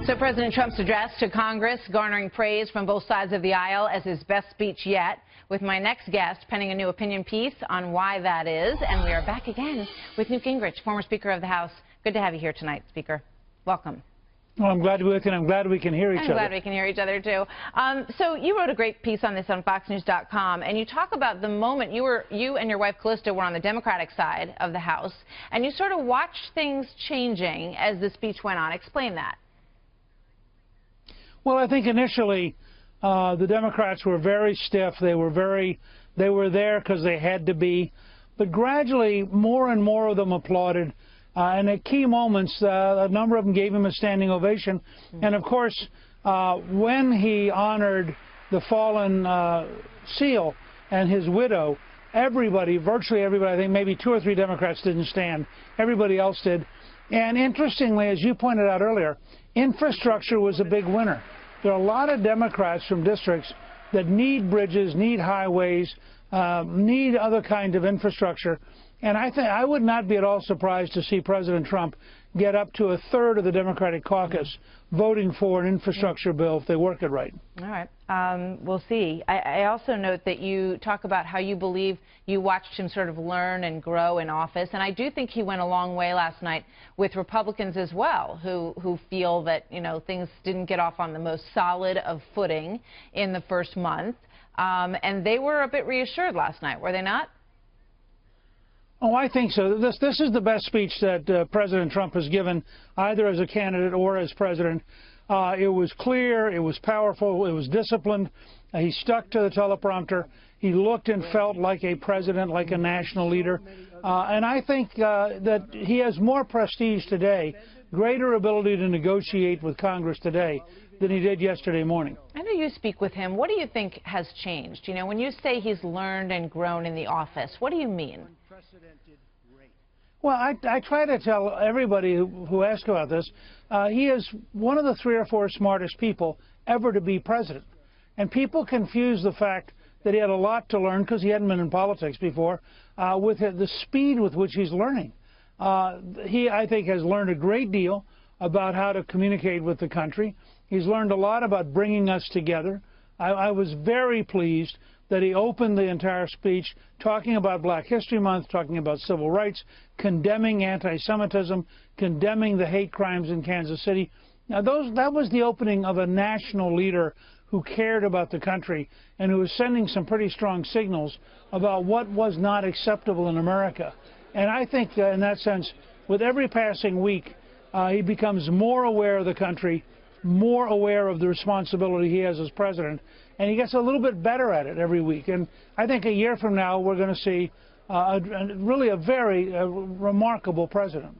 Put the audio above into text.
So President Trump's address to Congress garnering praise from both sides of the aisle as his best speech yet, with my next guest penning a new opinion piece on why that is. And we are back again with Newt Gingrich, former Speaker of the House. Good to have you here tonight, Speaker. Welcome. Well, I'm glad to be with you, and I'm glad we can hear each other. I'm glad we can hear each other, too. So you wrote a great piece on this on FoxNews.com, and you talk about the moment you and your wife, Callista, were on the Democratic side of the House, and you sort of watched things changing as the speech went on. Explain that. Well, I think initially the Democrats were very stiff. They were there because they had to be. But gradually, more and more of them applauded. And at key moments, a number of them gave him a standing ovation. And, of course, when he honored the fallen SEAL and his widow, everybody, virtually everybody, I think maybe 2 or 3 Democrats didn't stand. Everybody else did. And interestingly, as you pointed out earlier, infrastructure was a big winner. There are a lot of Democrats from districts that need bridges, need highways, need other kinds of infrastructure. And I think I would not be at all surprised to see President Trump get up to 1/3 of the Democratic caucus voting for an infrastructure bill if they work it right. All right. We'll see. I also note that you talk about how you believe you watched him sort of learn and grow in office. And I do think he went a long way last night with Republicans as well, who feel that, you know, things didn't get off on the most solid of footing in the first month. And they were a bit reassured last night, were they not? Oh, I think so. This is the best speech that President Trump has given, either as a candidate or as president. It was clear, it was powerful, it was disciplined. He stuck to the teleprompter. He looked and felt like a president, like a national leader. And I think that he has more prestige today, greater ability to negotiate with Congress today than he did yesterday morning. I know you speak with him. What do you think has changed? You know, when you say he's learned and grown in the office, what do you mean? Well, I try to tell everybody who asks about this, he is one of the 3 or 4 smartest people ever to be president. And people confuse the fact that he had a lot to learn because he hadn't been in politics before with the speed with which he's learning. He, I think, has learned a great deal about how to communicate with the country. He's learned a lot about bringing us together. I was very pleased that he opened the entire speech talking about Black History Month, talking about civil rights, condemning anti-Semitism, condemning the hate crimes in Kansas City. Now, that was the opening of a national leader who cared about the country and who was sending some pretty strong signals about what was not acceptable in America. And I think in that sense, with every passing week, he becomes more aware of the country, more aware of the responsibility he has as president, and he gets a little bit better at it every week. And I think a year from now, we're going to see really a very remarkable president.